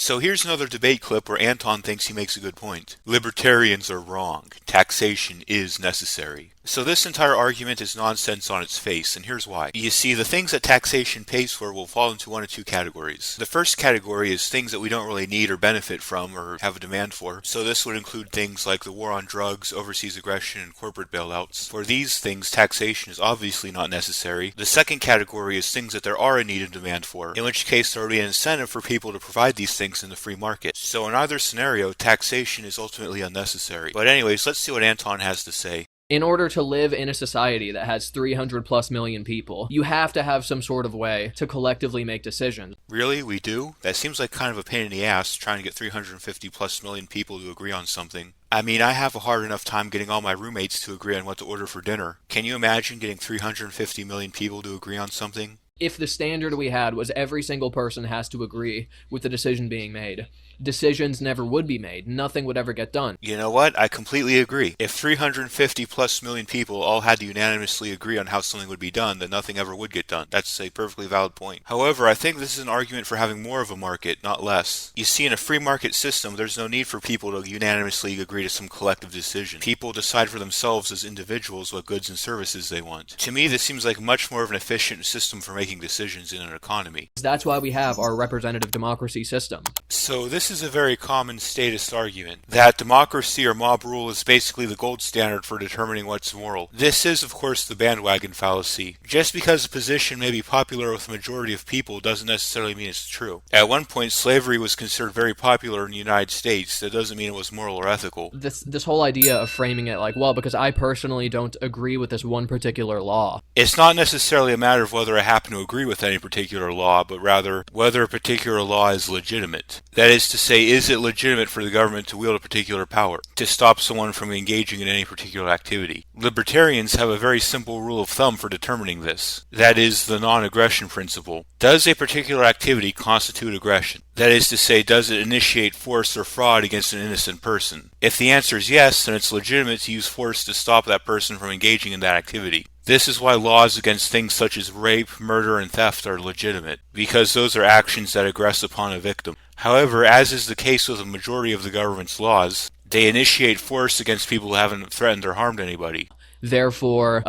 So here's another debate clip where Anton thinks he makes a good point. Libertarians are wrong. Taxation is necessary. So this entire argument is nonsense on its face, and here's why. You see, the things that taxation pays for will fall into one of two categories. The first category is things that we don't really need or benefit from or have a demand for. So this would include things like the war on drugs, overseas aggression, and corporate bailouts. For these things, taxation is obviously not necessary. The second category is things that there are a need and demand for, in which case there would be an incentive for people to provide these things in the free market. So in either scenario, taxation is ultimately unnecessary. But anyways, let's see what Anton has to say. In order to live in a society that has 300 plus million people, you have to have some sort of way to collectively make decisions. Really? We do? That seems like kind of a pain in the ass, trying to get 350 plus million people to agree on something. I mean, I have a hard enough time getting all my roommates to agree on what to order for dinner. Can you imagine getting 350 million people to agree on something? If the standard we had was every single person has to agree with the decision being made, decisions never would be made. Nothing would ever get done. You know what? I completely agree. If 350 plus million people all had to unanimously agree on how something would be done, then nothing ever would get done. That's a perfectly valid point. However, I think this is an argument for having more of a market, not less. You see, in a free market system, there's no need for people to unanimously agree to some collective decision. People decide for themselves as individuals what goods and services they want. To me, this seems like much more of an efficient system for making decisions in an economy. That's why we have our representative democracy system. So this is a very common statist argument, that democracy or mob rule is basically the gold standard for determining what's moral. This is, of course, the bandwagon fallacy. Just because a position may be popular with a majority of people doesn't necessarily mean it's true. At one point, slavery was considered very popular in the United States. That doesn't mean it was moral or ethical. This whole idea of framing it like, well, because I personally don't agree with this one particular law. It's not necessarily a matter of whether I happen to agree with any particular law, but rather whether a particular law is legitimate. That is to say, is it legitimate for the government to wield a particular power, to stop someone from engaging in any particular activity? Libertarians have a very simple rule of thumb for determining this. That is the non-aggression principle. Does a particular activity constitute aggression? That is to say, does it initiate force or fraud against an innocent person? If the answer is yes, then it's legitimate to use force to stop that person from engaging in that activity. This is why laws against things such as rape, murder, and theft are legitimate, because those are actions that aggress upon a victim. However, as is the case with a majority of the government's laws, they initiate force against people who haven't threatened or harmed anybody. Therefore,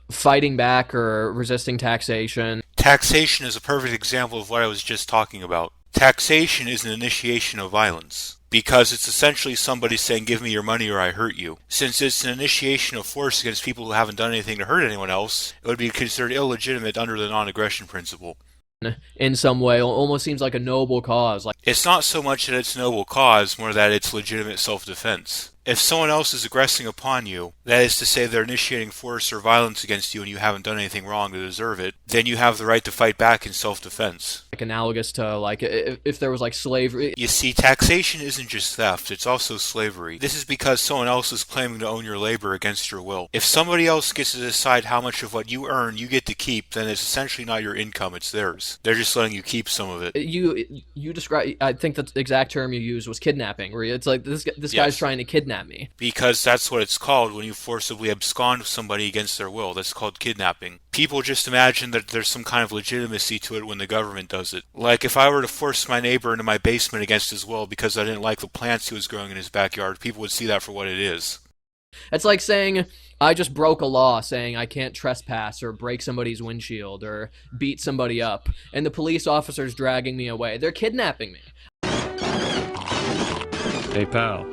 fighting back or resisting taxation. Taxation is a perfect example of what I was just talking about. Taxation is an initiation of violence, because it's essentially somebody saying, give me your money or I hurt you. Since it's an initiation of force against people who haven't done anything to hurt anyone else, it would be considered illegitimate under the non-aggression principle. In some way, almost seems like a noble cause. It's not so much that it's a noble cause, more that it's legitimate self-defense. If someone else is aggressing upon you, that is to say they're initiating force or violence against you and you haven't done anything wrong to deserve it, then you have the right to fight back in self-defense. Like analogous to like if there was like slavery. You see, taxation isn't just theft, it's also slavery. This is because someone else is claiming to own your labor against your will. If somebody else gets to decide how much of what you earn you get to keep, then it's essentially not your income, it's theirs. They're just letting you keep some of it. You describe, I think the exact term you used was kidnapping, where it's like this guy's trying to kidnap me. Because that's what it's called when you forcibly abscond somebody against their will. That's called kidnapping. People just imagine that there's some kind of legitimacy to it when the government does it. Like if I were to force my neighbor into my basement against his will because I didn't like the plants he was growing in his backyard, people would see that for what it is. It's like saying, I just broke a law saying I can't trespass or break somebody's windshield or beat somebody up, and the police officer's dragging me away. They're kidnapping me. Hey pal,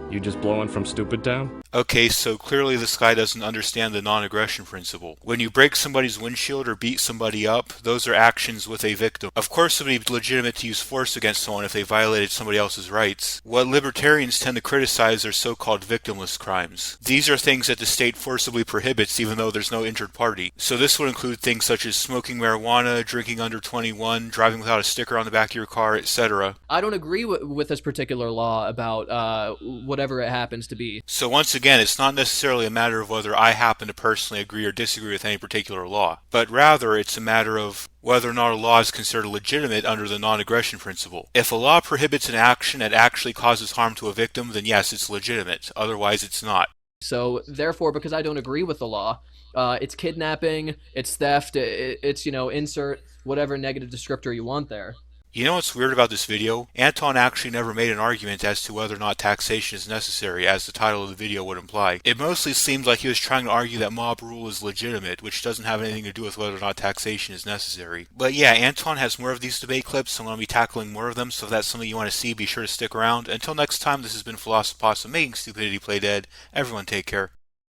you just blowing from Stupid Town? Okay, so clearly this guy doesn't understand the non-aggression principle. When you break somebody's windshield or beat somebody up, those are actions with a victim. Of course it would be legitimate to use force against someone if they violated somebody else's rights. What libertarians tend to criticize are so-called victimless crimes. These are things that the state forcibly prohibits even though there's no injured party. So this would include things such as smoking marijuana, drinking under 21, driving without a sticker on the back of your car, etc. I don't agree with this particular law about whatever it happens to be. So once again, it's not necessarily a matter of whether I happen to personally agree or disagree with any particular law, but rather it's a matter of whether or not a law is considered legitimate under the non-aggression principle. If a law prohibits an action that actually causes harm to a victim, then yes, it's legitimate. Otherwise, it's not. So, therefore, because I don't agree with the law, it's kidnapping, it's theft, it's, insert whatever negative descriptor you want there. You know what's weird about this video? Anton actually never made an argument as to whether or not taxation is necessary, as the title of the video would imply. It mostly seemed like he was trying to argue that mob rule is legitimate, which doesn't have anything to do with whether or not taxation is necessary. But yeah, Anton has more of these debate clips, so I'm going to be tackling more of them, so if that's something you want to see, be sure to stick around. Until next time, this has been Philosopos making stupidity play dead. Everyone take care.